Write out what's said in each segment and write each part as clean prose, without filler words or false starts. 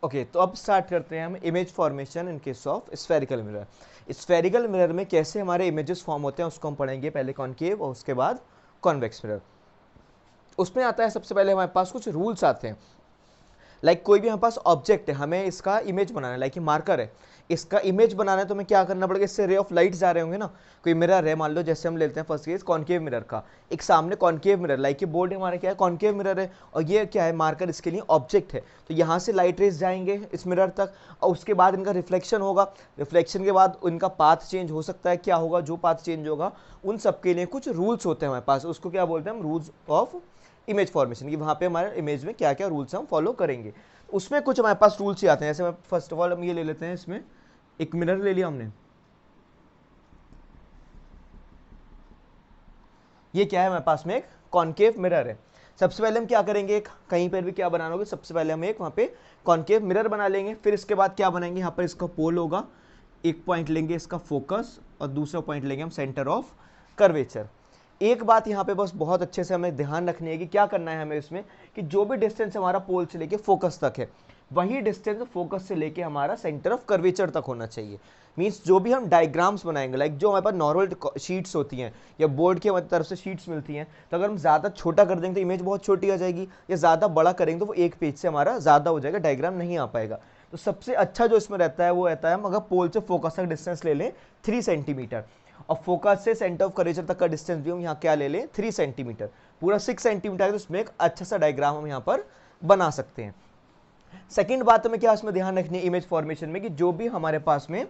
Okay तो अब start करते हैं हम image formation in case of spherical mirror. Spherical mirror में कैसे हमारे इमेजेस फॉर्म होते हैं उसको हम पढ़ेंगे, पहले कॉनकेव और उसके बाद कॉन्वेक्स मिरर। उसमें आता है सबसे पहले हमारे पास कुछ रूल्स आते हैं। कोई भी हमारे पास ऑब्जेक्ट है, हमें इसका इमेज बनाना है, ये मार्कर है, इसका इमेज बनाना है तो हमें क्या करना पड़ेगा, इससे रे ऑफ लाइट जा रहे होंगे ना। कोई मिरर है, मान लो जैसे हम लेते हैं फर्स्ट केस कॉनकेव मिरर का, एक सामने कॉनकेव मिरर, ये बोर्ड हमारा क्या है, कॉनकेव मिरर है, और ये क्या है, मार्कर इसके लिए ऑब्जेक्ट है। तो यहाँ से लाइट रेज जाएंगे इस मिरर तक, और उसके बाद इनका रिफ्लेक्शन होगा। रिफ्लेक्शन के बाद इनका पाथ चेंज हो सकता है, क्या होगा, जो पाथ चेंज होगा उन सबके लिए कुछ रूल्स होते हैं हमारे पास, उसको क्या बोलते हैं हम, रूल्स ऑफ इमेज फॉर्मेशन की। वहाँ पे हमारे इमेज में क्या क्या रूल्स हम फॉलो करेंगे, उसमें कुछ हमारे पास रूल्स ही आते हैं। जैसे फर्स्ट ऑफ ऑल हम ये ले लेते हैं, इसमें एक मिरर ले लिया हमने, ये क्या है हमारे पास में एक कॉनकेव मिरर है। सबसे पहले हम क्या करेंगे, कहीं पर भी क्या बनाना होगा, सबसे पहले हम एक वहाँ पे कॉनकेव मिरर बना लेंगे। फिर इसके बाद क्या बनाएंगे, यहाँ पर इसका पोल होगा, एक पॉइंट लेंगे इसका फोकस, और दूसरा पॉइंट लेंगे हम सेंटर ऑफ कर्वेचर। एक बात यहाँ पे बस बहुत अच्छे से हमें ध्यान रखनी है कि क्या करना है हमें इसमें, कि जो भी डिस्टेंस हमारा पोल से लेके फोकस तक है, वही डिस्टेंस फोकस से लेके हमारा सेंटर ऑफ कर्वेचर तक होना चाहिए। मींस जो भी हम डायग्राम्स बनाएंगे, जो हमारे पास नॉर्मल शीट्स होती हैं या बोर्ड के तरफ से शीट्स मिलती हैं, तो अगर हम ज़्यादा छोटा कर देंगे तो इमेज बहुत छोटी आ जाएगी, या ज़्यादा बड़ा करेंगे तो वो एक पेज से हमारा ज़्यादा हो जाएगा, डायग्राम नहीं आ पाएगा। तो सबसे अच्छा जो इसमें रहता है वो रहता है हम अगर पोल से फोकस तक डिस्टेंस ले लें 3 सेंटीमीटर, और फोकस से सेंटर ऑफ कर्वेचर तक का डिस्टेंस भी हम यहाँ क्या ले लें 3 सेंटीमीटर, पूरा 6 सेंटीमीटर, तो उसमें एक अच्छा सा डायग्राम हम यहाँ पर बना सकते हैं। सेकेंड बात हमें क्या इसमें ध्यान रखनी है इमेज फॉर्मेशन में, कि जो भी हमारे पास में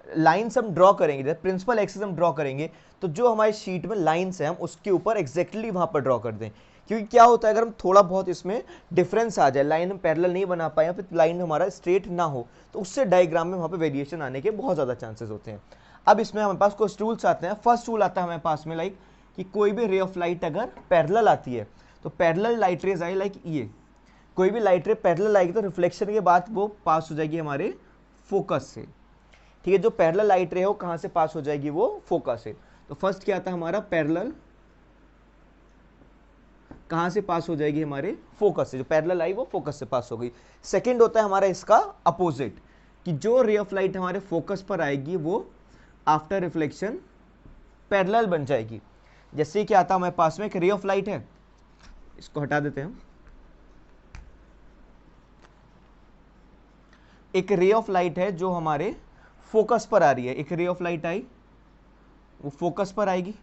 लाइन्स हम ड्रॉ करेंगे, जैसे प्रिंसिपल एक्सिस हम ड्रॉ करेंगे, तो जो हमारी शीट में लाइन्स है हम उसके ऊपर एग्जैक्टली वहाँ पर ड्रॉ कर दें। क्योंकि क्या होता है, अगर हम थोड़ा बहुत इसमें डिफरेंस आ जाए, लाइन हम पैरेलल नहीं बना पाए या फिर लाइन हमारा स्ट्रेट ना हो, तो उससे डायग्राम में वहाँ पे वेरिएशन आने के बहुत ज़्यादा चांसेस होते हैं। अब इसमें हमारे पास कुछ रूल्स आते हैं। फर्स्ट रूल आता है हमारे पास में कि कोई भी रे ऑफ लाइट अगर पैरेलल आती है, तो पैरेलल लाइट रेज आई ये, कोई भी लाइट रे पैरेलल आएगी तो रिफ्लेक्शन के बाद वो पास हो जाएगी हमारे फोकस से। ठीक है, जो पैरेलल लाइट रे हो कहाँ से पास हो जाएगी, वो फोकस से। तो फर्स्ट क्या आता है हमारा, पैरेलल कहाँ से पास हो जाएगी, हमारे फोकस से, जो पैरेलल आई वो फोकस से पास हो गई। सेकंड होता है हमारा इसका अपोजिट, कि जो रे ऑफ लाइट हमारे फोकस पर आएगी वो आफ्टर रिफ्लेक्शन पैरेलल बन जाएगी। जैसे क्या आता है हमारे पास में एक रे ऑफ लाइट है, इसको हटा देते हैं, एक रे ऑफ लाइट है जो हमारे फोकस पर आ रही है, एक रे ऑफ लाइट आई वो फोकस पर आएगी,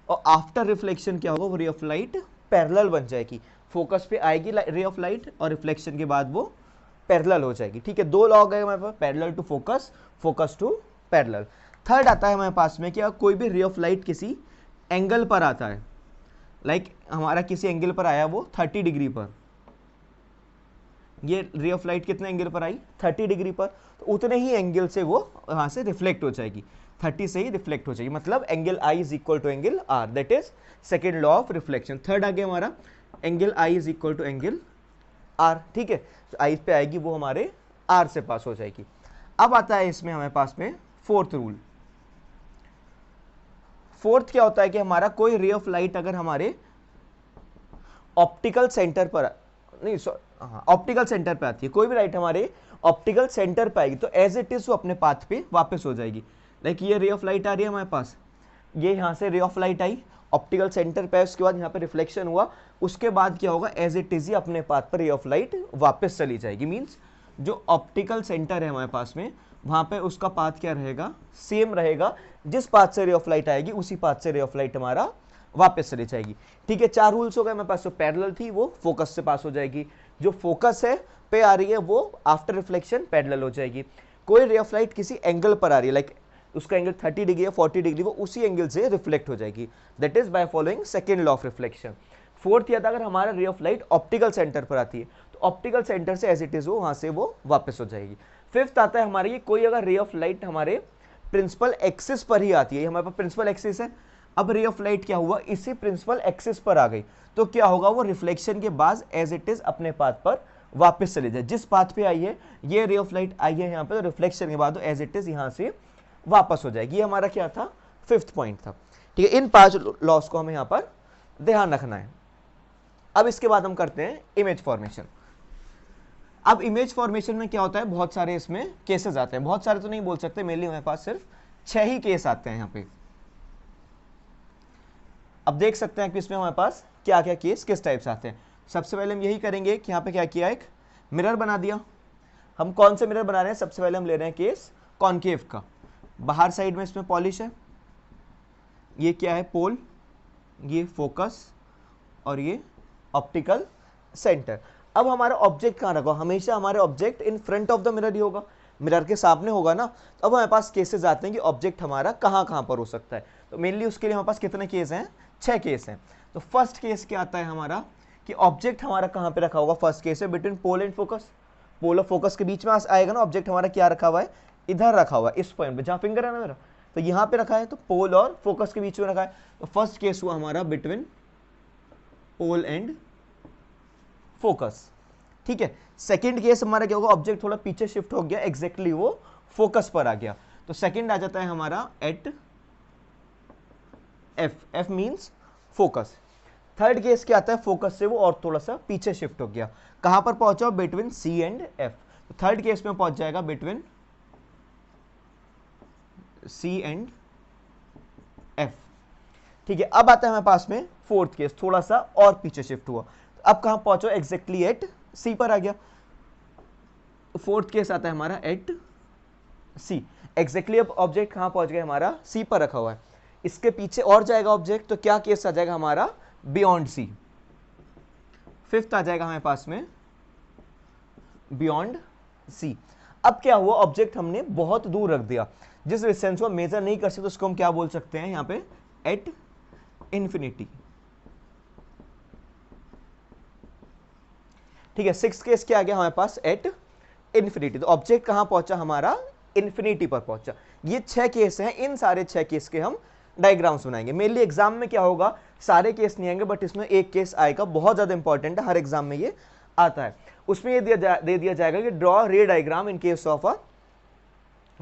और आफ्टर रिफ्लेक्शन क्या होगा, वो रे ऑफ लाइट पैरेलल बन जाएगी, फोकस पे आएगी रे ऑफ लाइट और रिफ्लेक्शन के बाद वो पैरेलल हो जाएगी। ठीक है, दो लॉ गए हमारे पास, parallel to focus, focus to parallel. Third आता है हमारे पास में, क्या कोई भी रे ऑफ लाइट किसी एंगल पर आता है, हमारा किसी एंगल पर आया वो 30 डिग्री पर, ये रे ऑफ लाइट कितने एंगल पर आई 30 डिग्री पर, तो उतने ही एंगल से वो वहां से रिफ्लेक्ट हो जाएगी, 30 से ही रिफ्लेक्ट हो जाएगी, मतलब angle I is equal to angle R, that is second law of reflection. Third आ गया हमारा angle I is equal to angle R. ठीक है, तो आई पे आएगी वो हमारे आर से पास हो जाएगी। अब आता है इसमें हमारे पास में फोर्थ रूल। फोर्थ क्या होता है कि हमारा कोई रे ऑफ लाइट अगर हमारे ऑप्टिकल सेंटर पर नहीं ऑप्टिकल सेंटर पे आती है, कोई भी लाइट हमारे ऑप्टिकल सेंटर पे आएगी तो एज इट इज वो अपने पाथ पे वापस हो जाएगी। ये रे ऑफ लाइट आ रही है हमारे पास, ये यहाँ से रे of light I optical centre पे, उसके बाद यहाँ पे रिफ्लेक्शन हुआ, उसके बाद क्या होगा, एज इट इज ही अपने पाथ पर रे ऑफ लाइट वापस चली जाएगी। मीन्स जो ऑप्टिकल सेंटर है हमारे पास में, वहां पे उसका पाथ क्या रहेगा, सेम रहेगा, जिस पाथ से रे ऑफ लाइट आएगी उसी पाथ से रे ऑफ लाइट हमारा वापस चली जाएगी। ठीक है, 4 रूल्स हो गए हमारे पास। तो पैरेलल थी वो फोकस से पास हो जाएगी, जो फोकस है पे आ रही है वो आफ्टर रिफ्लेक्शन पैरेलल हो जाएगी। कोई रे ऑफ लाइट किसी एंगल पर आ रही है, उसका एंगल 30 डिग्री या 40 डिग्री, वो उसी एंगल से रिफ्लेक्ट हो जाएगी, that is by following second law of reflection. Fourth यह था, अगर हमारा रे ऑफ लाइट ऑप्टिकल सेंटर पर आती है तो ऑप्टिकल सेंटर से एज इट इज वो वहां से वो वापस हो जाएगी। फिफ्थ आता है हमारे, कोई अगर रे ऑफ लाइट हमारे प्रिंसिपल एक्सिस पर ही आती है, हमारे पास प्रिंसिपल एक्सिस है, अब रे ऑफ लाइट क्या हुआ, इसी प्रिंसिपल एक्सिस पर आ गई, तो क्या होगा, वो रिफ्लेक्शन के बाद एज इट इज अपने पाथ पर वापस चले जाए। जिस पाथ पे आई है ये रे ऑफ लाइट आई है यहाँ पे, तो रिफ्लेक्शन के बाद एज इट इज यहाँ से वापस हो जाएगी। ये हमारा क्या था, फिफ्थ पॉइंट था। ठीक है, इन 5 लॉस को हमें यहाँ पर ध्यान रखना है। अब इसके बाद हम करते हैं इमेज फॉर्मेशन। अब इमेज फॉर्मेशन में क्या होता है, बहुत सारे इसमें केसेस आते हैं, बहुत सारे तो नहीं बोल सकते, मेनली हमारे पास सिर्फ 6 ही केस आते हैं यहाँ पे। अब देख सकते हैं कि इसमें हमारे पास क्या क्या केस किस टाइप से आते हैं। सबसे पहले हम यही करेंगे कि यहाँ पे क्या किया, एक मिरर बना दिया। हम कौन से मिरर बना रहे हैं, सबसे पहले हम ले रहे हैं केस कॉनकेव का। बाहर साइड में इसमें पॉलिश है, ये क्या है पोल, ये फोकस और ये ऑप्टिकल सेंटर। अब हमारा ऑब्जेक्ट कहाँ रखा, हमेशा हमारे object in front of the mirror ही होगा, मिरर के सामने होगा ना। तो अब हमारे पास केसेस आते हैं कि ऑब्जेक्ट हमारा कहाँ कहाँ पर हो सकता है। तो मेनली उसके लिए हमारे पास कितने केस हैं, 6 केस हैं। तो फर्स्ट केस क्या आता है हमारा कि ऑब्जेक्ट हमारा कहाँ पे रखा होगा, फर्स्ट केस है बिटवीन पोल एंड फोकस। पोल और फोकस के बीच में आएगा ना, ऑब्जेक्ट हमारा क्या रखा हुआ है, इधर रखा हुआ है, इस पॉइंट पे जहाँ फिंगर है ना मेरा, तो यहाँ पे रखा है, तो पोल और फोकस के बीच में रखा है। तो फर्स्ट केस हुआ हमारा बिटवीन पोल एंड फोकस, ठीक है। सेकंड केस हमारा क्या होगा, ऑब्जेक्ट थोड़ा पीछे शिफ्ट हो गया, एग्जैक्टली वो फोकस पर आ गया, तो सेकंड आ जाता है हमारा at F, F means focus. Third case क्या आता है, फोकस से वो और थोड़ा सा पीछे शिफ्ट हो गया, कहां पर पहुंचा, बिटवीन सी एंड एफ। तो थर्ड केस में पहुंच जाएगा बिटवीन सी एंड एफ, ठीक है। अब आता है हमारे पास में फोर्थ केस, थोड़ा सा और पीछे शिफ्ट हुआ, तो अब कहां पहुंचो, एग्जैक्टली एट सी पर आ गया। फोर्थ केस आता है हमारा एट सी, एग्जैक्टली अब ऑब्जेक्ट कहां पहुंच गया, हमारा सी पर रखा हुआ है, इसके पीछे और जाएगा ऑब्जेक्ट, तो क्या केस आ जाएगा हमारा, बियॉन्ड सी। फिफ्थ आ जाएगा हमारे पास में बियॉन्ड सी। अब क्या हुआ, ऑब्जेक्ट हमने बहुत दूर रख दिया, जिस डिस्टेंस को मेजर नहीं कर सकते उसको हम क्या बोल सकते हैं यहां पे, एट इंफिनिटी, ठीक है। सिक्स केस क्या आ गया हमारे पास, एट इंफिनिटी। तो ऑब्जेक्ट कहां पहुंचा हमारा, इंफिनिटी पर पहुंचा। ये 6 केस हैं, इन सारे 6 केस के हम डायग्राम्स बनाएंगे। मेनली एग्जाम में क्या होगा, सारे केस नहीं आएंगे, बट इसमें एक केस आएगा, बहुत ज्यादा इंपॉर्टेंट है, हर एग्जाम में ये आता है। उसमें ये दे दिया जाएगा कि ड्रॉ रे diagram in case of a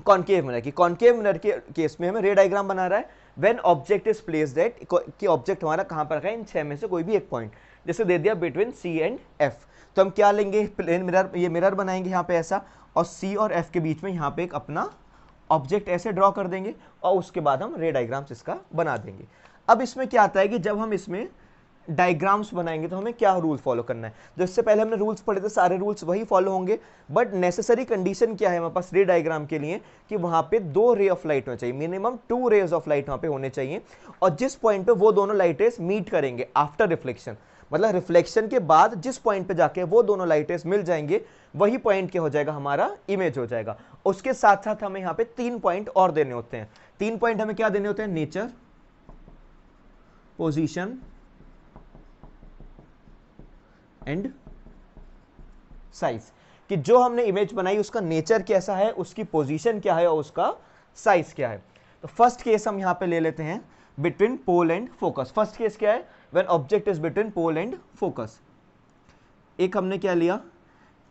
concave mirror की। कॉनकेव मिरर के केस में हमें रे डायग्राम बना रहा है, when object is placed at, कि ऑब्जेक्ट हमारा कहां पर रखा है, इन 6 में से कोई भी एक पॉइंट, जैसे दे दिया बिटवीन सी एंड एफ। तो हम क्या लेंगे, प्लेन मिरर, ये मिरर बनाएंगे यहाँ पे ऐसा, और सी और एफ के बीच में यहाँ पे एक अपना ऑब्जेक्ट ऐसे ड्रॉ कर देंगे, और उसके बाद हम रे डायग्राम्स इसका बना देंगे। अब इसमें क्या आता है कि जब हम इसमें डायग्राम्स बनाएंगे तो हमें क्या रूल फॉलो करना है। जो इससे पहले हमने रूल्स पढ़े थे, सारे रूल्स वही फॉलो होंगे, बट नेसेसरी कंडीशन क्या है हमारे पास रे डायग्राम के लिए, कि वहां पे 2 रे ऑफ लाइट होने चाहिए, मिनिमम 2 रेज ऑफ लाइट वहां पे होने चाहिए, और जिस पॉइंट पे वो दोनों लाइट रेज मीट करेंगे आफ्टर रिफ्लेक्शन, मतलब रिफ्लेक्शन के बाद जिस पॉइंट पे जाके वो दोनों लाइट रेज मिल जाएंगे, वही पॉइंट क्या हो जाएगा, हमारा इमेज हो जाएगा। उसके साथ साथ हमें यहाँ पे 3 पॉइंट और देने होते हैं। 3 पॉइंट हमें क्या देने होते हैं, नेचर, पोजीशन एंड साइज, कि जो हमने इमेज बनाई उसका नेचर कैसा है, उसकी पोजीशन क्या है और उसका साइज क्या है। तो फर्स्ट केस हम यहां पे ले लेते हैं between pole and focus. First case क्या है, when object is between pole and focus. एक हमने क्या लिया,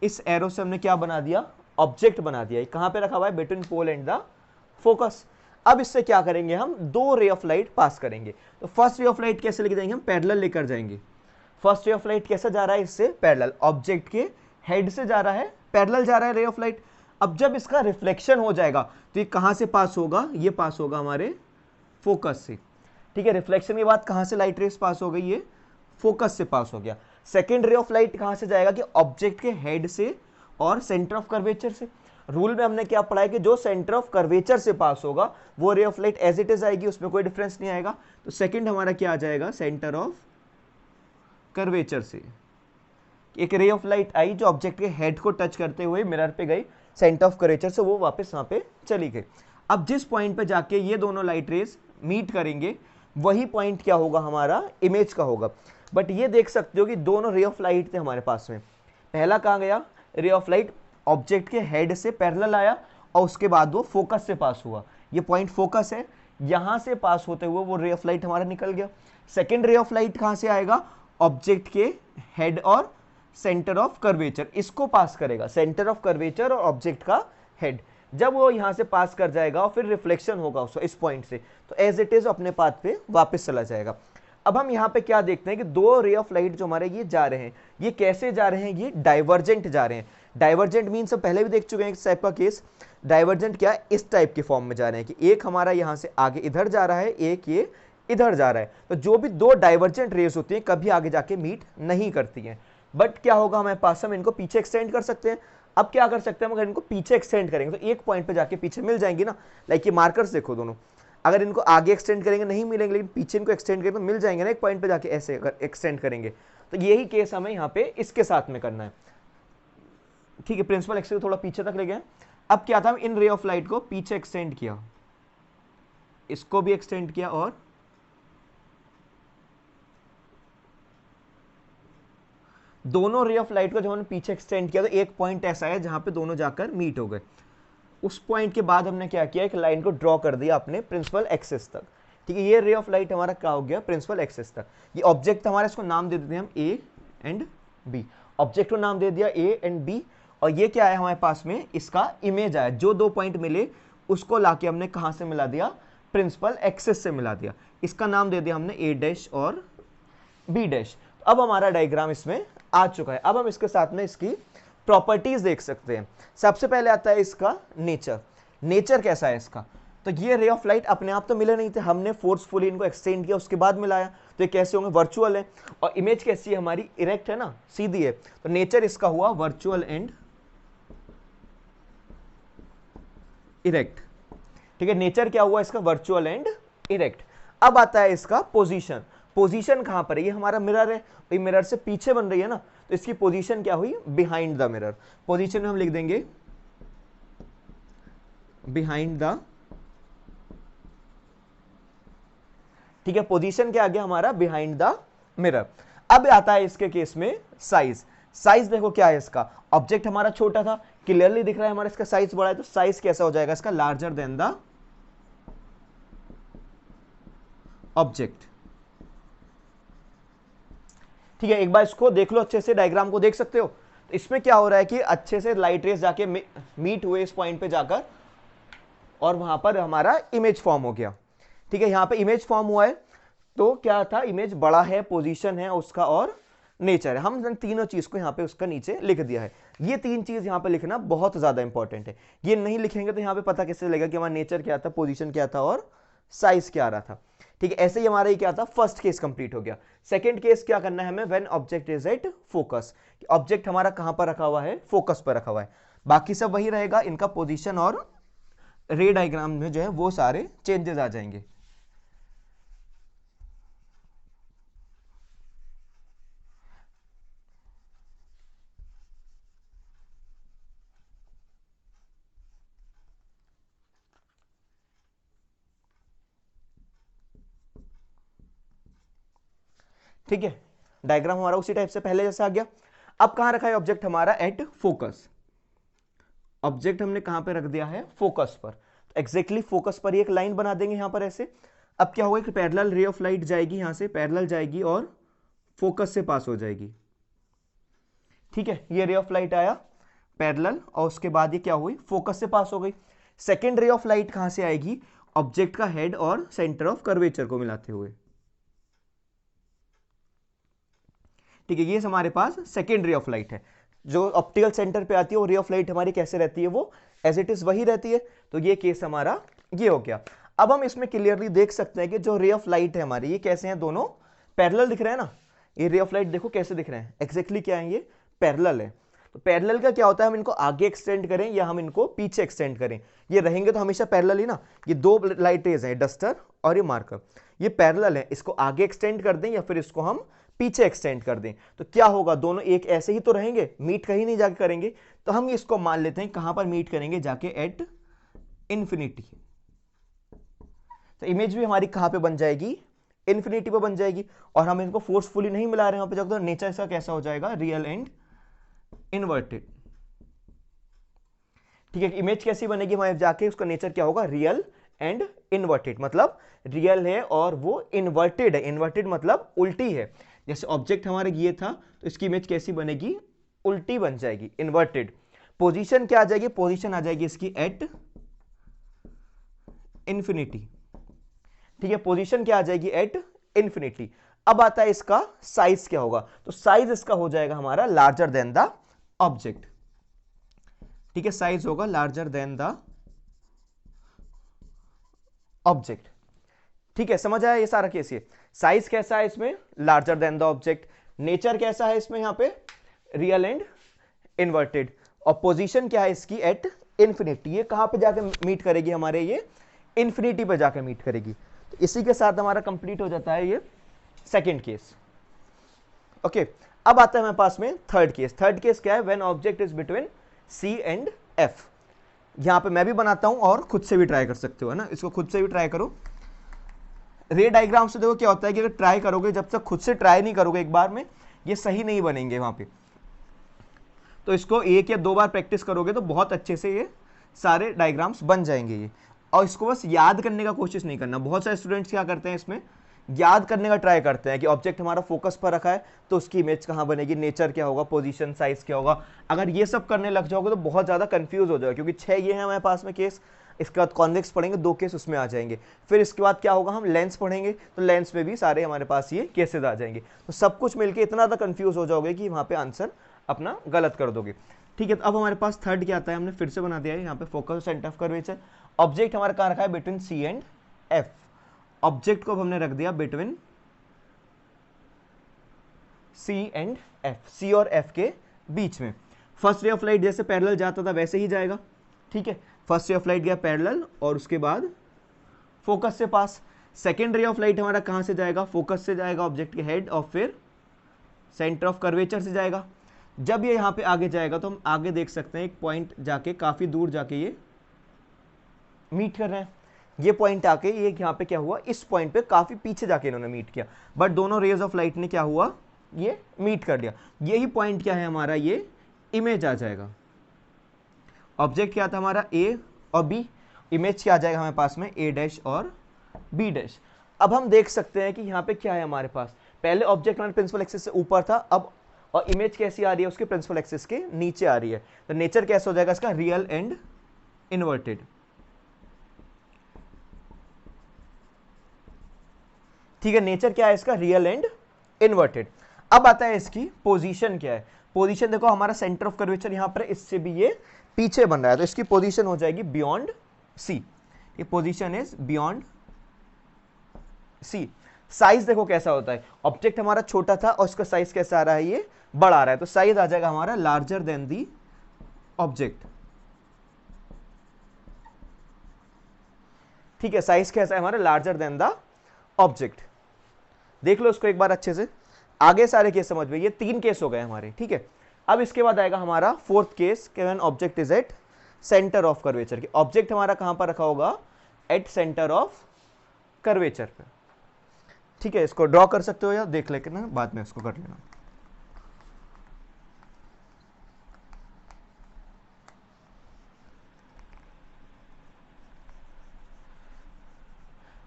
इस एरो से हमने क्या बना दिया, ऑब्जेक्ट बना दिया, कहां पे रखा हुआ है, between pole and the focus. अब इससे क्या करेंगे, हम 2 रे ऑफ लाइट पास करेंगे। तो फर्स्ट रे ऑफ लाइट कैसे लेके जाएंगे, हम पैरेलल लेकर जाएंगे। फर्स्ट रे ऑफ लाइट कैसे जा रहा है, इससे पैरेलल, ऑब्जेक्ट के हेड से जा रहा है, पैरेलल जा रहा है रे ऑफ लाइट। अब जब इसका रिफ्लेक्शन हो जाएगा तो ये कहां से पास होगा, ये पास होगा हमारे फोकस से, ठीक है। रिफ्लेक्शन के बाद कहां से लाइट रेस पास हो गई, ये फोकस से पास हो गया। सेकेंड रे ऑफ लाइट कहां से जाएगा, कि ऑब्जेक्ट के हेड से और सेंटर ऑफ कर्वेचर से। रूल में हमने क्या पढ़ा है कि जो सेंटर ऑफ कर्वेचर से पास होगा वो ray of light as it is आएगी, उसमें कोई डिफरेंस नहीं आएगा। तो सेकंड हमारा क्या आ जाएगा, सेंटर ऑफ कर्वेचर से एक रे ऑफ लाइट आई जो ऑब्जेक्ट के हेड को टच करते हुए मिरर पे गई, सेंटर ऑफ कर्वेचर से वो वापस वहां पे चली गई। अब जिस पॉइंट पे जाके ये दोनों लाइट रेज मीट करेंगे वही पॉइंट क्या होगा, हमारा इमेज का होगा। बट ये देख सकते हो कि दोनों रे ऑफ लाइट थे हमारे पास में, पहला कहां गया, रे ऑफ लाइट ऑब्जेक्ट के हेड से पैरेलल आया और उसके बाद वो फोकस से पास हुआ, ये पॉइंट फोकस है, यहां से पास होते हुए वो रे ऑफ लाइट हमारा निकल गया। सेकेंड रे ऑफ लाइट कहां से आएगा, ऑब्जेक्ट के हेड और सेंटर ऑफ कर्वेचर, इसको पास करेगा, सेंटर ऑफ कर्वेचर और ऑब्जेक्ट का हेड। जब वो यहां से पास कर जाएगा और फिर रिफ्लेक्शन होगा उसको इस पॉइंट से, तो एज इट इज अपने पाथ पे वापस चला जाएगा। अब हम यहाँ पे क्या देखते हैं कि 2 रे ऑफ लाइट जो हमारे ये जा रहे हैं, ये कैसे जा रहे हैं, ये डाइवर्जेंट जा रहे हैं। डाइवर्जेंट मीन्स हम पहले भी देख चुके हैं इस टाइप का केस। डाइवर्जेंट क्या है, इस टाइप के फॉर्म में जा रहे हैं कि एक हमारा यहां से आगे इधर जा रहा है, एक ये इधर जा रहा है। तो जो भी दो डाइवर्जेंट रेस होती हैं कभी आगे जाके मीट नहीं करती हैं। बट क्या होगा हमारे पास, हम इनको पीछे एक्सटेंड कर सकते हैं। अब क्या कर सकते हैं, अगर इनको पीछे एक्सटेंड करेंगे तो एक पॉइंट पे जाके पीछे मिल जाएंगी ना। लाइक ये मार्कर्स देखो दोनों, अगर इनको आगे एक्सटेंड करेंगे नहीं मिलेंगे, लेकिन पीछे इनको एक्सटेंड करेंगे तो मिल जाएंगे ना एक पॉइंट पे जाके, ऐसे अगर एक्सटेंड करेंगे। तो यही केस हमें यहाँ पे इसके साथ में करना है। ठीक है, प्रिंसिपल एक्स को थोड़ा पीछे तक ले गए। अब क्या था, हम इन रे ऑफ लाइट को पीछे एक्सटेंड किया, इसको भी एक्सटेंड किया, और दोनों रे ऑफ लाइट को जब हमने पीछे एक्सटेंड किया तो एक पॉइंट ऐसा है जहां पे दोनों जाकर मीट हो गए। उस पॉइंट के बाद हमने क्या किया, एक लाइन को ड्रॉ कर दिया अपने प्रिंसिपल एक्सिस तक। ठीक है, ये रे ऑफ लाइट हमारा क्या हो गया, प्रिंसिपल एक्सिस तक। ये ऑब्जेक्ट हमारा, इसको नाम दे देते हैं हम ए एंड बी। ऑब्जेक्ट को नाम दे दिया ए एंड बी, और ये क्या है हमारे पास में, इसका इमेज आया। जो दो पॉइंट मिले उसको लाके हमने कहां से मिला दिया, प्रिंसिपल एक्सिस से मिला दिया। इसका नाम दे दिया हमने ए डैश और बी डैश। अब हमारा डायग्राम इसमें आ चुका है। अब हम इसके साथ में इसकी प्रॉपर्टीज देख सकते हैं। सबसे पहले आता है इसका नेचर। नेचर कैसा है इसका, तो ये रे ऑफ लाइट अपने आप तो मिले नहीं थे, हमने फोर्सफुली इनको एक्सटेंड किया उसके बाद मिलाया। तो ये कैसे होंगे, वर्चुअल है। और इमेज कैसी है हमारी, इरेक्ट है ना, सीधी है। तो नेचर इसका हुआ वर्चुअल एंड इरेक्ट। ठीक है, नेचर क्या हुआ इसका, वर्चुअल एंड इरेक्ट। अब आता है इसका पोजीशन। पोजीशन कहां पर है, ये हमारा मिरर है, ये मिरर से पीछे बन रही है ना, तो इसकी पोजीशन क्या हुई, बिहाइंड द मिरर। पोजीशन में हम लिख देंगे बिहाइंड द। ठीक है, पोजीशन क्या आ गया हमारा, बिहाइंड द मिरर। अब आता है इसके केस में साइज। साइज देखो क्या है इसका, ऑब्जेक्ट हमारा छोटा था, क्लियरली दिख रहा है हमारा इसका साइज बड़ा है, तो साइज कैसा हो जाएगा इसका, लार्जर देन द ऑब्जेक्ट। ठीक है, एक बार इसको देख लो अच्छे से, डायग्राम को देख सकते हो। तो इसमें क्या हो रहा है कि अच्छे से लाइट रेस जाके मीट हुए इस पॉइंट पे जाकर, और वहां पर हमारा इमेज फॉर्म हो गया। ठीक है, यहां पे इमेज फॉर्म हुआ है। तो क्या था, इमेज बड़ा है, पोजीशन है उसका, और नेचर है। हम तीनों चीज को यहाँ पे उसका नीचे लिख दिया है। ये तीन चीज यहाँ पे लिखना बहुत ज्यादा इंपॉर्टेंट है। ये नहीं लिखेंगे तो यहाँ पे पता कैसे लगेगा कि हमारा नेचर क्या था, पोजीशन क्या था, और साइज क्या आ रहा था। ठीक है, ऐसे ही हमारा ये क्या था, फर्स्ट केस कंप्लीट हो गया। सेकंड केस क्या करना है हमें, when object is at focus. Object हमारा कहां पर रखा हुआ है, फोकस पर रखा हुआ है। बाकी सब वही रहेगा, इनका पोजीशन और रे डायग्राम में जो है वो सारे चेंजेस आ जाएंगे। ठीक है, डायग्राम हमारा उसी टाइप से पहले जैसा आ गया। अब कहां रखा है ऑब्जेक्ट हमारा, एट फोकस। ऑब्जेक्ट हमने कहां पे रख दिया है, फोकस पर। तो एग्जैक्टली फोकस पर ही एक लाइन बना देंगे यहां पर ऐसे। अब क्या होगा कि पैरेलल रे ऑफ लाइट जाएगी यहां से, पैरेलल जाएगी और फोकस से पास हो जाएगी। ठीक है, ये रे ऑफ लाइट आया पैरेलल, और उसके बाद ये क्या हुई, फोकस से पास हो गई। सेकेंड रे ऑफ लाइट कहां से आएगी, ऑब्जेक्ट का हेड और सेंटर ऑफ कर्वेचर को मिलाते हुए। ठीक है, ये हमारे पास सेकेंड रे ऑफ लाइट है। जो ऑप्टिकल सेंटर पे आती है वो रे ऑफ लाइट हमारी कैसे रहती है, वो एज इट इज वही रहती है। तो ये केस हमारा ये हो गया। अब हम इसमें क्लियरली देख सकते हैं कि जो रे ऑफ लाइट है हमारी, ये कैसे हैं, दोनों पैरेलल दिख रहे हैं ना। ये रे ऑफ लाइट देखो कैसे दिख रहे हैं, एक्जैक्टली क्या है, ये पैरेलल है। तो पैरेलल का क्या होता है, हम इनको आगे एक्सटेंड करें या हम इनको पीछे एक्सटेंड करें, ये रहेंगे तो हमेशा पैरेलल ही ना। ये दो लाइट रेज हैं, डस्टर और ये मार्कर, ये पैरेलल है। इसको आगे एक्सटेंड कर दें या फिर इसको हम पीछे एक्सटेंड कर दें, तो क्या होगा, दोनों एक ऐसे ही तो रहेंगे, मीट कहीं नहीं जाके करेंगे। तो हम इसको मान लेते हैं कहां पर मीट करेंगे, जाके एट इंफिनिटी। तो इमेज भी हमारी कहां पे बन जाएगी, इंफिनिटी पे बन जाएगी। और हम इनको फोर्सफुली नहीं मिला रहे हैं वहां पे जाकर, तो नेचर इसका कैसा हो जाएगा, रियल एंड इन्वर्टेड। ठीक है, इमेज कैसी बनेगी हमारे जाके, उसका नेचर क्या होगा, रियल एंड इन्वर्टेड। मतलब रियल है और वो इन्वर्टेड है। इन्वर्टेड मतलब उल्टी है। जैसे ऑब्जेक्ट हमारे ये था, तो इसकी इमेज कैसी बनेगी, उल्टी बन जाएगी, इन्वर्टेड। पोजीशन क्या आ जाएगी, पोजीशन आ जाएगी इसकी एट इंफिनिटी। ठीक है, पोजीशन क्या आ जाएगी, एट इंफिनिटी। अब आता है इसका साइज क्या होगा, तो साइज इसका हो जाएगा हमारा लार्जर देन द ऑब्जेक्ट। ठीक है, साइज होगा लार्जर देन द ऑब्जेक्ट। ठीक है, समझ आया ये सारा केस। ये साइज कैसा है इसमें, larger than the object. Nature कैसा है इसमें, यहां पे रियल एंड इन्वर्टेड। और पोजीशन क्या है इसकी, एट इन्फिनिटी। ये कहां पे जाके मीट करेगी हमारे, ये इन्फिनिटी पे जाके मीट करेगी। तो इसी के साथ हमारा कंप्लीट हो जाता है ये सेकंड केस। ओके, अब आता है हमारे पास में थर्ड केस। थर्ड केस क्या है, when object is between C and F. यहां पे मैं भी बनाता हूं और खुद से भी ट्राई कर सकते हो, है ना, इसको खुद से भी ट्राई करो। रे डायग्राम से देखो क्या होता है कि अगर ट्राई करोगे, जब तक खुद से ट्राई नहीं करोगे एक बार में, ये सही नहीं बनेंगे वहां पे। तो इसको एक या दो बार प्रैक्टिस करोगे तो बहुत अच्छे से ये सारे डायग्राम्स बन जाएंगे ये। और इसको बस याद करने का कोशिश नहीं करना। बहुत सारे स्टूडेंट्स क्या करते हैं, इसमें याद करने का ट्राई करते हैं कि ऑब्जेक्ट हमारा फोकस पर रखा है तो उसकी इमेज कहाँ बनेगी, नेचर क्या होगा, पोजीशन, साइज क्या होगा। अगर ये सब करने लग जाओगे तो बहुत ज़्यादा कंफ्यूज हो जाएगा, क्योंकि 6 ये है हमारे पास में केस। इसके बाद कॉन्वेक्स पढ़ेंगे, 2 केस उसमें आ जाएंगे। फिर इसके बाद क्या होगा, हम लेंस पढ़ेंगे तो लेंस में भी सारे हमारे पास ये केसेस आ जाएंगे। तो सब कुछ मिलके इतना ज़्यादा कंफ्यूज हो जाओगे कि वहाँ पे आंसर अपना गलत कर दोगे। ठीक है, तो अब हमारे पास थर्ड क्या आता है, हमने फिर से बना दिया है यहाँ पे focus centre of curvature. Object हमारा कहाँ रखा है, between C and F. Object को हमने रख दिया between C and F, C और एफ के बीच में। फर्स्ट रे ऑफ लाइट जैसे पैरेलल जाता था वैसे ही जाएगा। ठीक है, फर्स्ट रे ऑफ लाइट गया पैरेलल और उसके बाद फोकस से पास। सेकेंड रे ऑफ लाइट हमारा कहां से जाएगा, फोकस से जाएगा ऑब्जेक्ट के हेड और फिर सेंटर ऑफ कर्वेचर से जाएगा। जब ये यहां पे आगे जाएगा तो हम आगे देख सकते हैं एक पॉइंट जाके, काफी दूर जाके ये मीट कर रहे हैं। ये पॉइंट आके ये यहाँ पे क्या हुआ, इस पॉइंट पे काफी पीछे जाके इन्होंने मीट किया, बट दोनों रेज ऑफ लाइट ने क्या हुआ, ये मीट कर लिया। यही पॉइंट क्या है हमारा, ये इमेज आ जाएगा। ऑब्जेक्ट क्या था हमारा, ए और बी, इमेज क्या आ जाएगा हमारे पास में, ए डैश और बी डैश। अब हम देख सकते हैं कि यहाँ पे क्या है हमारे पास, पहले ऑब्जेक्ट हमारे प्रिंसिपल एक्सिस से ऊपर था, अब और इमेज कैसी आ रही है उसके प्रिंसिपल एक्सिस के नीचे आ रही है। तो नेचर कैसा हो जाएगा इसका, रियल एंड इन्वर्टेड। ठीक है, नेचर क्या है इसका, रियल एंड इन्वर्टेड। अब आता है इसकी पोजीशन क्या है। पोजीशन देखो हमारा सेंटर ऑफ कर्वेचर यहां पर, इससे भी ये पीछे बन रहा है, तो इसकी पोजीशन हो जाएगी बियॉन्ड सी। ये position is beyond C. Size देखो कैसा होता है, ऑब्जेक्ट हमारा छोटा था और इसका साइज कैसा आ रहा है, ये बड़ा आ रहा है, तो साइज आ जाएगा हमारा लार्जर देन दी ऑब्जेक्ट। ठीक है, साइज कैसा है हमारा, लार्जर देन द ऑब्जेक्ट। देख लो इसको एक बार अच्छे से, आगे सारे केस समझ में, ये 3 केस हो गए हमारे। ठीक है, अब इसके बाद आएगा हमारा fourth case, when object is at centre of curvature. Object हमारा कहां पर रखा होगा, एट सेंटर ऑफ कर्वेचर पे। ठीक है, इसको ड्रॉ कर सकते हो या देख लेना, बाद में इसको कर लेना।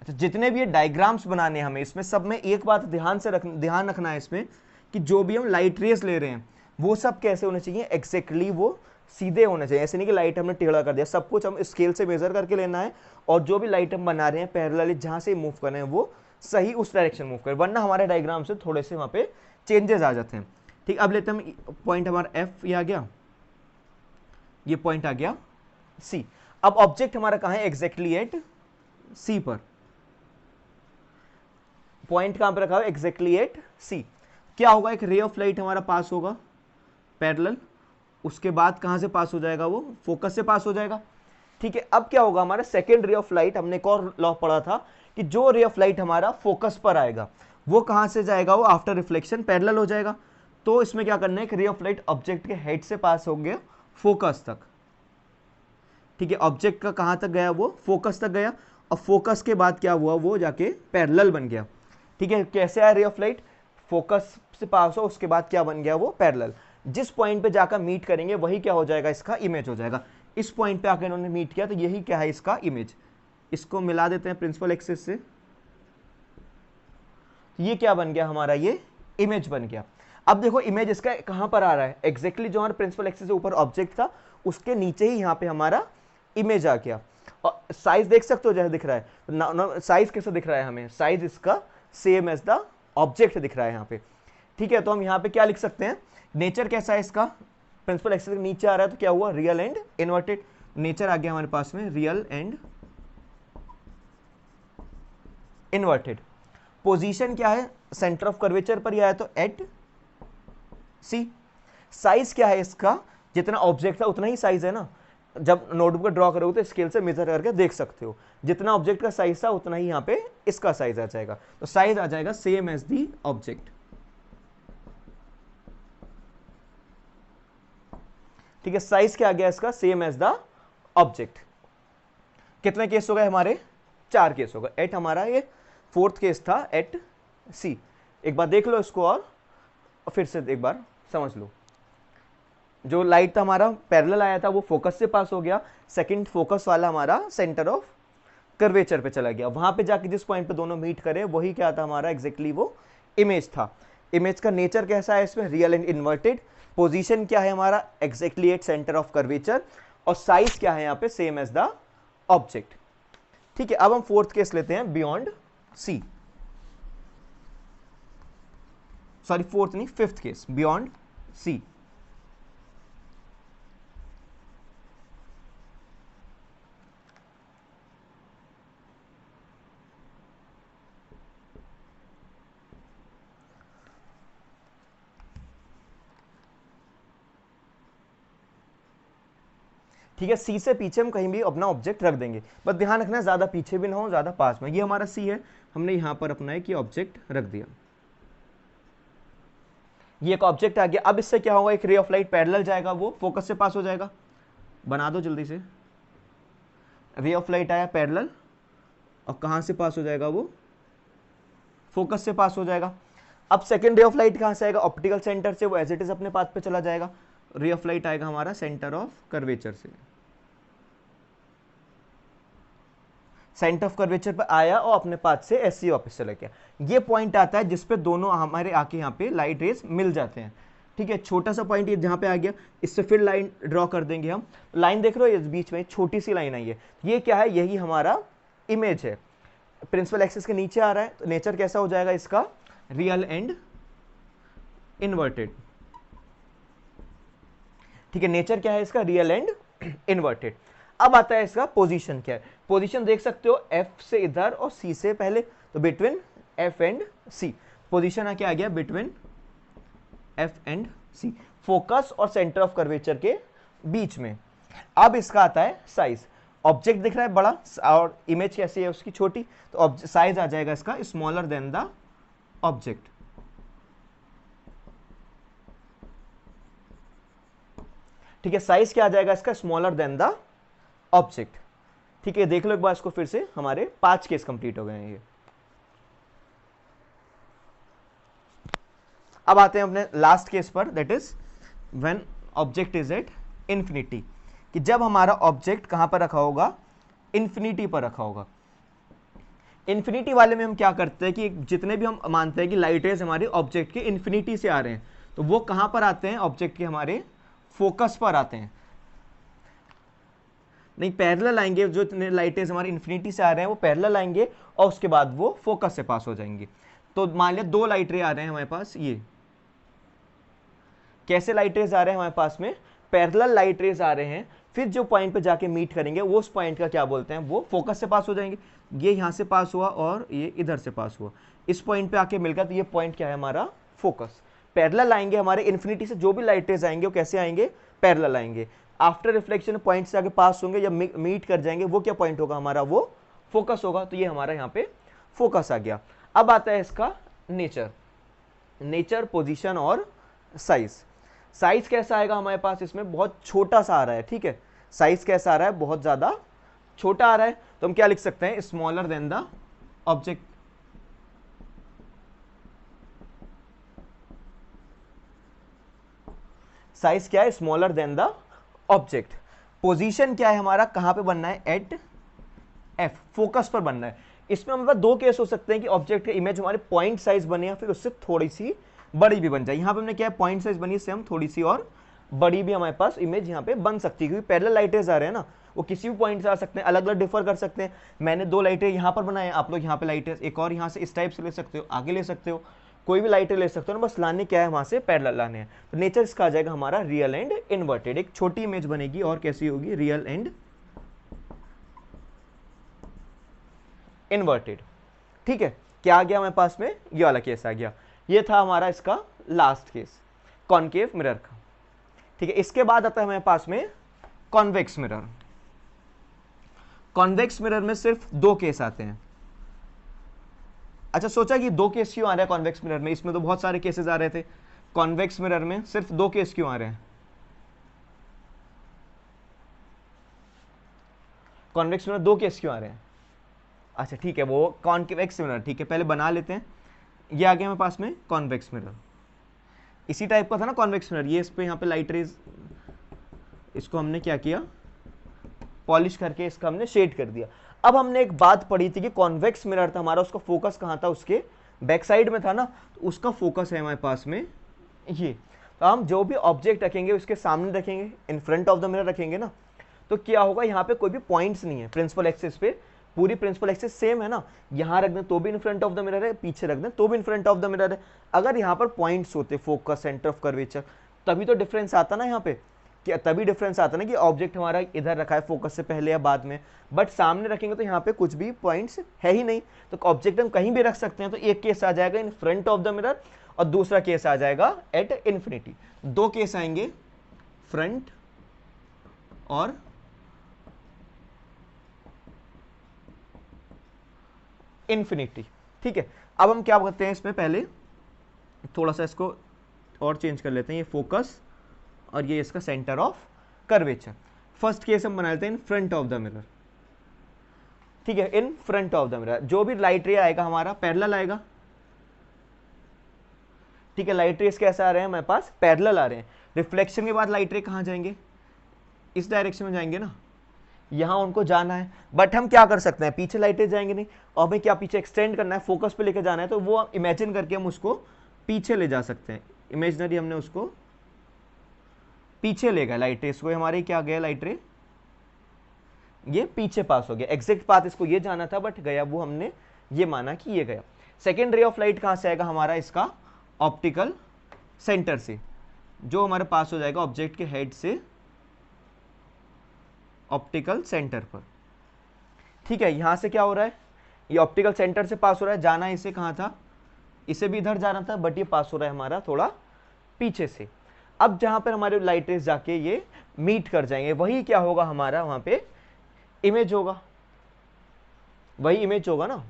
अच्छा, जितने भी ये डायग्राम्स बनाने हैं हमें, इसमें सब में एक बात ध्यान रखना है इसमें, कि जो भी हम लाइट रेस ले रहे हैं वो सब कैसे होने चाहिए, एग्जैक्टली वो सीधे होने चाहिए। ऐसे नहीं कि लाइट हमने टेढ़ा कर दिया, सब कुछ हम स्केल से मेजर करके लेना है, और जो भी लाइट हम बना रहे हैं पैरेलली जहां से मूव कर रहे हैं वो सही उस डायरेक्शन मूव करें, वरना हमारे डायग्राम से थोड़े से वहां पे चेंजेस आ जाते हैं। ठीक, अब लेते हैं हम पॉइंट हमारा एफ, ये आ गया, ये पॉइंट आ गया सी। अब ऑब्जेक्ट हमारा कहां है, एग्जैक्टली एट सी पर। पॉइंट कहां पर रखा हुआ, एग्जैक्टली एट सी। क्या होगा, एक रे ऑफ लाइट हमारा पास होगा पैरेलल, उसके बाद कहां से पास हो जाएगा, वो फोकस से पास हो जाएगा। ठीक है, अब क्या होगा हमारा सेकेंड रे ऑफ लाइट, हमने एक और लॉ पढ़ा था कि जो रे ऑफ लाइट हमारा फोकस पर आएगा वो कहां से जाएगा, वो आफ्टर रिफ्लेक्शन पैरेलल हो जाएगा। तो इसमें क्या करना है, एक रे ऑफ लाइट ऑब्जेक्ट के हेड से पास हो गया फोकस तक। ठीक है, ऑब्जेक्ट का कहां तक गया, वो फोकस तक गया, और फोकस के बाद क्या हुआ, वो जाके पैरेलल बन गया। ठीक है, कैसे आया रे ऑफ लाइट, फोकस से पास हो, उसके बाद क्या बन गया, वो पैरेलल। जिस पॉइंट पे जाकर मीट करेंगे वही क्या हो जाएगा, इसका इमेज हो जाएगा। इस पॉइंट पे आकर इन्होंने मीट किया तो यही क्या है, इसका इमेज। इसको मिला देते हैं प्रिंसिपल एक्सिस से, ये क्या बन गया हमारा, ये इमेज बन गया। अब देखो इमेज इसका कहां पर आ रहा है, एग्जैक्टली जो हमारे प्रिंसिपल एक्सिस से ऊपर ऑब्जेक्ट था उसके नीचे ही यहाँ पे हमारा इमेज आ गया। और साइज देख सकते हो जैसे दिख रहा है, साइज कैसा दिख रहा है हमें, साइज इसका सेम एज द ऑब्जेक्ट दिख रहा है यहाँ पे। ठीक है, तो हम यहाँ पे क्या लिख सकते हैं, नेचर कैसा है इसका, प्रिंसिपल एक्सिस के नीचे आ रहा है तो क्या हुआ, रियल एंड इन्वर्टेड। नेचर आ गया हमारे पास में रियल एंड इन्वर्टेड। पोजीशन क्या है, सेंटर ऑफ कर्वेचर पर ही आया तो एट सी। साइज क्या है इसका, जितना ऑब्जेक्ट था उतना ही साइज है ना, जब नोटबुक ड्रॉ करोगे तो स्केल से मेजर करके देख सकते हो, जितना ऑब्जेक्ट का साइज था उतना ही यहाँ पे इसका साइज आ जाएगा, तो साइज आ जाएगा सेम एज दी ऑब्जेक्ट। ठीक है, साइज क्या आ गया इसका, सेम एज द ऑब्जेक्ट। कितने केस हो गए हमारे, 4 केस हो गए। एट हमारा ये 4th केस था, एट सी। एक बार देख लो इसको और फिर से एक बार समझ लो। जो लाइट था हमारा पैरेलल आया था वो फोकस से पास हो गया, सेकंड फोकस वाला हमारा सेंटर ऑफ कर्वेचर पे चला गया, वहां पे जाके जिस पॉइंट पे दोनों मीट करे वही क्या था हमारा, एग्जैक्टली वो इमेज था। इमेज का नेचर कैसा है इसमें, रियल एंड इन्वर्टेड। पोजीशन क्या है हमारा, exactly at centre of curvature. और साइज क्या है यहाँ पे, सेम एज द ऑब्जेक्ट। ठीक है, अब हम 4th केस लेते हैं, बियॉन्ड सी, सॉरी 4th नहीं 5th केस, बियॉन्ड सी। ठीक है, सी से पीछे हम कहीं भी अपना ऑब्जेक्ट रख देंगे, बस ध्यान रखना ज्यादा पीछे भी ना हो ज्यादा पास में। ये हमारा सी है, हमने यहां पर अपना एक ऑब्जेक्ट रख दिया, ये एक ऑब्जेक्ट आ गया। अब इससे क्या होगा, एक रे ऑफ लाइट पैरेलल जाएगा, वो फोकस से पास हो जाएगा। बना दो जल्दी से, रे ऑफ लाइट आया पैरेलल और कहां से पास हो जाएगा, वो फोकस से पास हो जाएगा। अब सेकेंड रे ऑफ लाइट कहां से आएगा, ऑप्टिकल सेंटर से, वो एज इट इज अपने पाथ पे चला जाएगा। रे ऑफ लाइट आएगा हमारा सेंटर ऑफ कर्वेचर से, सेंटर ऑफ कर्वेचर पर आया और अपने पाथ से एससी वापस चला गया। ये पॉइंट आता है जिसपे दोनों हमारे आके यहाँ पे लाइट रेज मिल जाते हैं। ठीक है, छोटा सा पॉइंट ये जहाँ पे आ गया, इससे फिर लाइन ड्रॉ कर देंगे हम। लाइन देख रहे हो, इस बीच में छोटी सी लाइन आई है, ये क्या है, यही हमारा इमेज है। प्रिंसिपल एक्सिस के नीचे आ रहा है तो नेचर कैसा हो जाएगा इसका, रियल एंड इन्वर्टेड। ठीक है, नेचर क्या है इसका, रियल एंड इन्वर्टेड। अब आता है इसका पोजीशन क्या है, पोजीशन देख सकते हो एफ से इधर और सी से पहले, तो between F and C. Position क्या आ गया, between F and C, focus और सेंटर ऑफ कर्वेचर के बीच में। अब इसका आता है साइज, ऑब्जेक्ट दिख रहा है बड़ा और इमेज कैसी है उसकी छोटी, तो साइज आ जाएगा इसका स्मॉलर देन द ऑब्जेक्ट। ठीक है, साइज क्या आ जाएगा इसका, स्मॉलर देन द ऑब्जेक्ट। ठीक है, देख लो एक बार इसको फिर से, हमारे 5 केस कंप्लीट हो गए हैं ये। अब आते हैं अपने लास्ट केस पर, that is when object is at infinity, कि जब हमारा ऑब्जेक्ट कहां पर रखा होगा, इंफिनिटी पर रखा होगा। इंफिनिटी वाले में हम क्या करते हैं कि जितने भी हम मानते हैं कि लाइट रेज हमारे ऑब्जेक्ट के इंफिनिटी से आ रहे हैं, तो वो कहां पर आते हैं, ऑब्जेक्ट के हमारे फोकस पर आते हैं। नहीं, पैरेलल आएंगे, जो इतने लाइट रेज हमारे इंफिनिटी से आ रहे हैं वो पैरेलल आएंगे और उसके बाद वो फोकस से पास हो जाएंगे। तो मान लिया 2 लाइट रे आ रहे हैं हमारे पास, ये कैसे लाइट रेज आ रहे हैं हमारे पास में, पैरेलल लाइट रेज आ रहे हैं, फिर जो पॉइंट पे जाके मीट करेंगे वो उस पॉइंट का क्या बोलते हैं, वो फोकस से पास हो जाएंगे। ये यहां से पास हुआ और ये इधर से पास हुआ, इस पॉइंट पे आके मिल गया, तो ये पॉइंट क्या है हमारा, फोकस। पैरेलल आएंगे हमारे इंफिनिटी से, जो भी लाइट रेज आएंगे वो कैसे आएंगे, पैरेलल आएंगे। आफ्टर रिफ्लेक्शन पॉइंट से आगे पास होंगे, जब मीट कर जाएंगे वो क्या पॉइंट होगा हमारा, वो फोकस होगा। तो ये हमारा यहाँ पे फोकस आ गया। अब आता है इसका नेचर, नेचर, पोजीशन और साइज। साइज कैसा आएगा हमारे पास, इसमें बहुत छोटा सा आ रहा है। ठीक है, साइज कैसा आ रहा है, बहुत ज्यादा छोटा आ रहा है, तो हम क्या लिख सकते हैं, smaller than the object. Size क्या है, smaller than the object. Position क्या है हमारा, कहां पे बनना है, एट एफ, फोकस पर बनना है। इसमें हमारे पास 2 केस हो सकते हैं कि ऑब्जेक्ट का इमेज हमारे पॉइंट साइज बने या फिर उससे थोड़ी सी बड़ी भी बन जाए। यहां पे हमने क्या है, पॉइंट साइज बनी, इससे हम थोड़ी सी और बड़ी भी हमारे पास इमेज यहाँ पे बन सकती है, क्योंकि पैरेलल लाइट रेज आ रहे हैं ना, वो किसी भी पॉइंट से आ सकते हैं, अलग अलग डिफर कर सकते हैं। मैंने 2 लाइट रेज यहाँ पर बनाए, आप लोग यहाँ पे लाइट रेज एक और यहाँ से इस टाइप से ले सकते हो, आगे ले सकते हो। कोई भी लाइट रे ले सकते हो ना, बस लाने क्या है वहां से पैरेलल लाने हैं। तो नेचर इसका आ जाएगा हमारा रियल एंड इन्वर्टेड। एक छोटी इमेज बनेगी और कैसी होगी, रियल एंड इन्वर्टेड। ठीक है, क्या आ गया हमारे पास में, ये वाला केस आ गया। ये था हमारा इसका लास्ट केस कॉनकेव मिरर का। ठीक है, इसके बाद आता है हमारे पास में कॉन्वेक्स मिरर। कॉन्वेक्स मिरर में सिर्फ दो केस आते हैं। अच्छा, सोचा कि दो केस क्यों आ रहा है कॉन्वेक्स मिरर में, इसमें तो बहुत सारे केसेस आ रहे थे, कॉन्वेक्स मिरर में सिर्फ दो केस क्यों आ रहे हैं? कॉन्वेक्स मिरर दो केस क्यों आ रहे हैं? अच्छा ठीक है, वो कॉन्वेक्स मिरर, ठीक है पहले बना लेते हैं। ये आ गया हमारे पास में कॉन्वेक्स मिरर, इसी टाइप का था ना कॉन्वेक्स मिरर। ये इस पे यहाँ पे लाइट रेज, इसको हमने क्या किया, पॉलिश करके इसका हमने शेड कर दिया। अब हमने एक बात पढ़ी थी कि कॉन्वेक्स मिरर था हमारा, उसका फोकस कहाँ था, उसके बैक साइड में था ना, तो उसका फोकस है हमारे पास में ये। तो हम जो भी ऑब्जेक्ट रखेंगे उसके सामने रखेंगे, इन फ्रंट ऑफ द मिरर रखेंगे ना, तो क्या होगा, यहाँ पे कोई भी पॉइंट्स नहीं है प्रिंसिपल एक्सिस पे, पूरी प्रिंसिपल एक्सिस सेम है ना, यहाँ रख दें तो भी इन फ्रंट ऑफ द मिरर है, पीछे रख दें तो भी इन फ्रंट ऑफ द मिरर है। अगर यहाँ पर पॉइंट्स होते, फोकस, सेंटर ऑफ कर्वेचर, तभी तो डिफरेंस आता ना यहाँ पे, क्या तभी डिफरेंस आता ना कि ऑब्जेक्ट हमारा इधर रखा है फोकस से पहले या बाद में, बट सामने रखेंगे तो यहाँ पे कुछ भी पॉइंट्स है ही नहीं, तो ऑब्जेक्ट हम कहीं भी रख सकते हैं। तो एक केस आ जाएगा इन फ्रंट ऑफ द मिरर और दूसरा केस आ जाएगा एट इन्फिनिटी। दो केस आएंगे, फ्रंट और इन्फिनिटी। ठीक है, अब हम क्या करते हैं, इसमें पहले थोड़ा सा इसको और चेंज कर लेते हैं, ये फोकस और ये इसका centre of curvature. First case हम बना लेते हैं इन फ्रंट ऑफ द मिरर। ठीक है, इन फ्रंट ऑफ द मिरर जो भी लाइट रे आएगा हमारा पैरेलल आएगा। ठीक है, लाइट रेस कैसे आ रहे हैं हमारे पास, पैरेलल आ रहे हैं। रिफ्लेक्शन के बाद लाइट रे कहाँ जाएंगे, इस डायरेक्शन में जाएंगे ना, यहां उनको जाना है, बट हम क्या कर सकते हैं, पीछे लाइटें जाएंगे नहीं, और हमें क्या पीछे एक्सटेंड करना है, फोकस पे लेके जाना है, तो वो इमेजिन करके हम उसको पीछे ले जा सकते हैं। इमेजिनरी हमने उसको पीछे ले गए, लाइट रे इसको हमारे क्या गया, लाइट रे ये पीछे पास हो गया, एग्जैक्ट पाथ इसको ये जाना था बट गया, वो हमने ये माना कि ये गया। सेकेंड रे ऑफ लाइट कहां से आएगा हमारा, इसका ऑप्टिकल सेंटर से, जो हमारे पास हो जाएगा ऑब्जेक्ट के हेड से ऑप्टिकल सेंटर पर। ठीक है, यहां से क्या हो रहा है, ये ऑप्टिकल सेंटर से पास हो रहा है, जाना इसे कहां था, इसे भी इधर जाना था, बट ये पास हो रहा है हमारा थोड़ा पीछे से। अब जहां पर हमारे लाइट रेज जाके ये मीट कर जाएंगे, वही क्या होगा हमारा, वहां पे इमेज होगा, वही इमेज होगा ना।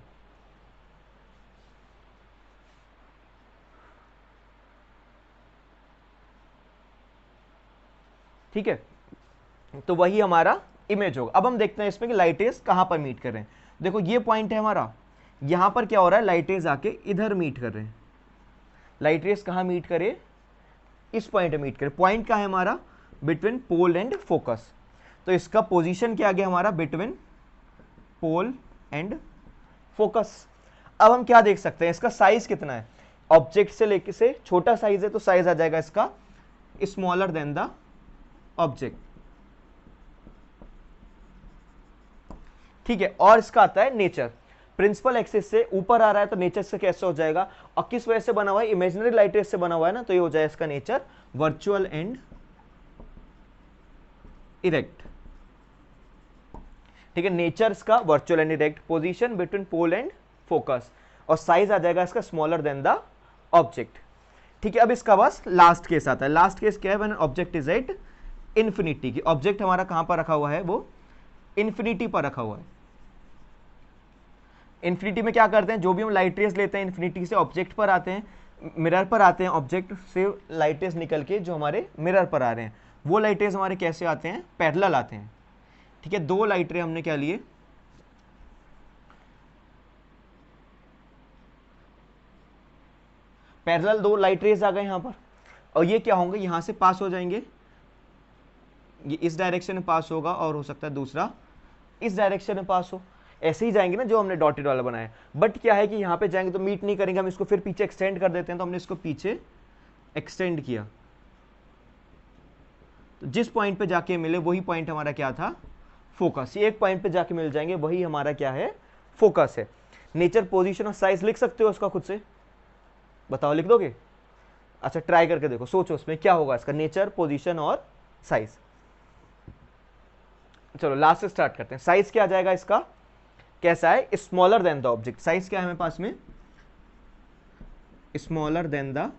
ठीक है, तो वही हमारा इमेज होगा। अब हम देखते हैं इसमें कि लाइट रेज कहां पर मीट कर रहे हैं। देखो ये पॉइंट है हमारा, यहां पर क्या हो रहा है, लाइट रेज आके इधर मीट कर रहे हैं। लाइट रेज कहां मीट करे, इस पॉइंट पे मीट करे। पॉइंट कहां है हमारा, बिटवीन पोल एंड फोकस, तो इसका पोजीशन क्या आ गया हमारा, बिटवीन पोल एंड फोकस। अब हम क्या देख सकते हैं, इसका साइज कितना है, ऑब्जेक्ट से लेके से छोटा साइज है तो साइज आ जाएगा इसका स्मॉलर देन द ऑब्जेक्ट। ठीक है, और इसका आता है नेचर, प्रिंसिपल एक्सिस से ऊपर आ रहा है तो नेचर से कैसे हो जाएगा, और किस वजह से बना हुआ है, इमेजिनरी लाइट रेज से बना हुआ है ना, तो ये हो जाएगा इसका नेचर वर्चुअल एंड इरेक्ट। ठीक है, नेचर का virtual and erect, position between pole and focus, और साइज आ जाएगा इसका स्मॉलर देन द ऑब्जेक्ट। ठीक है, अब इसका बस लास्ट केस आता है। लास्ट केस क्या है, when object is at infinity, की ऑब्जेक्ट हमारा कहां पर रखा हुआ है, वो इन्फिनिटी पर रखा हुआ है। इन्फिनिटी में क्या करते हैं, जो भी हम लाइट रेज लेते हैं इन्फिनिटी से ऑब्जेक्ट पर आते हैं, मिरर पर आते हैं, ऑब्जेक्ट से लाइट रेज निकल के जो हमारे मिरर पर आ रहे हैं, वो लाइट रेज हमारे कैसे आते हैं, पैरेलल आते हैं। ठीक है, दो लाइट रे हमने क्या लिए, पैरेलल दो लाइट रेज आ गए यहां पर, और ये क्या होंगे, यहां से पास हो जाएंगे, ये इस डायरेक्शन में पास होगा, और हो सकता है दूसरा इस डायरेक्शन में पास हो, ऐसे ही जाएंगे ना जो हमने डॉटेड वाला बनाया। बट क्या है कि यहाँ पे जाएंगे तो मीट नहीं करेंगे, हम इसको फिर पीछे एक्सटेंड कर देते हैं, तो हमने इसको पीछे एक्सटेंड किया, तो जिस पॉइंट पे जाके मिले वही पॉइंट हमारा क्या था, फोकस। ये एक पॉइंट पे जाके मिल जाएंगे, वही हमारा क्या है, फोकस है। नेचर, पोजीशन और साइज लिख सकते हो उसका खुद से, बताओ, लिख दोगे? अच्छा ट्राई करके देखो, सोचो उसमें क्या होगा इसका, नेचर, पोजीशन और साइज। चलो लास्ट से स्टार्ट करते हैं। साइज क्या आ जाएगा इसका, कैसा है, smaller than the object. Size क्या है हमें पास में, स्मॉलर देन द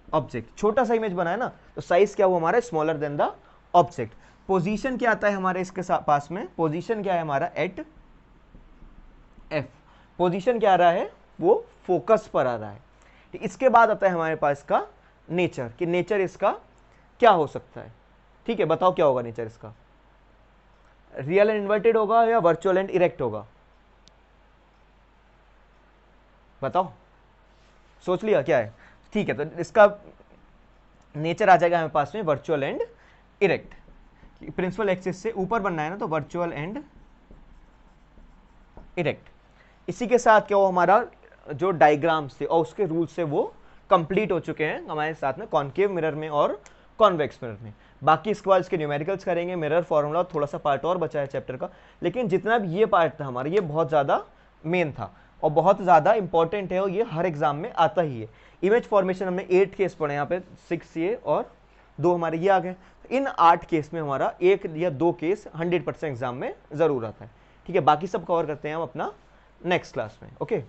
ऑब्जेक्ट। छोटा सा इमेज बना है ना, तो साइज क्या हुआ हमारा, smaller than the object. Position क्या आता है हमारे इसके पास में, पोजीशन क्या है हमारा, एट एफ। पोजीशन क्या आ रहा है, वो फोकस पर आ रहा है। इसके बाद आता है हमारे पास का नेचर, कि नेचर इसका क्या हो सकता है। ठीक है, बताओ क्या होगा नेचर इसका, रियल एंड इन्वर्टेड होगा या वर्चुअल एंड इरेक्ट होगा, बताओ, सोच लिया क्या है? ठीक है, तो इसका नेचर आ जाएगा हमारे पास में virtual and erect. Principal axis से ऊपर बनना है ना, तो वर्चुअल एंड इरेक्ट। इसी के साथ क्या हो, हमारा जो डायग्राम्स थे और उसके रूल्स से वो कंप्लीट हो चुके हैं हमारे साथ में कॉनकेव मिरर में और कॉन्वेक्स मिरर में। बाकी इसके बाद इसके न्यूमेरिकल्स करेंगे, मिरर फॉर्मूला, थोड़ा सा पार्ट और बचा है चैप्टर का। लेकिन जितना भी ये पार्ट था हमारा, ये बहुत ज़्यादा मेन था और बहुत ज़्यादा इंपॉर्टेंट है, और ये हर एग्जाम में आता ही है। इमेज फॉर्मेशन हमने 8 केस पढ़े, यहाँ पे 6 ये और 2 हमारे ये आ गए। इन 8 केस में हमारा 1 या 2 केस 100% एग्जाम में ज़रूर आता है। ठीक है, बाकी सब कवर करते हैं हम अपना नेक्स्ट क्लास में। ओके।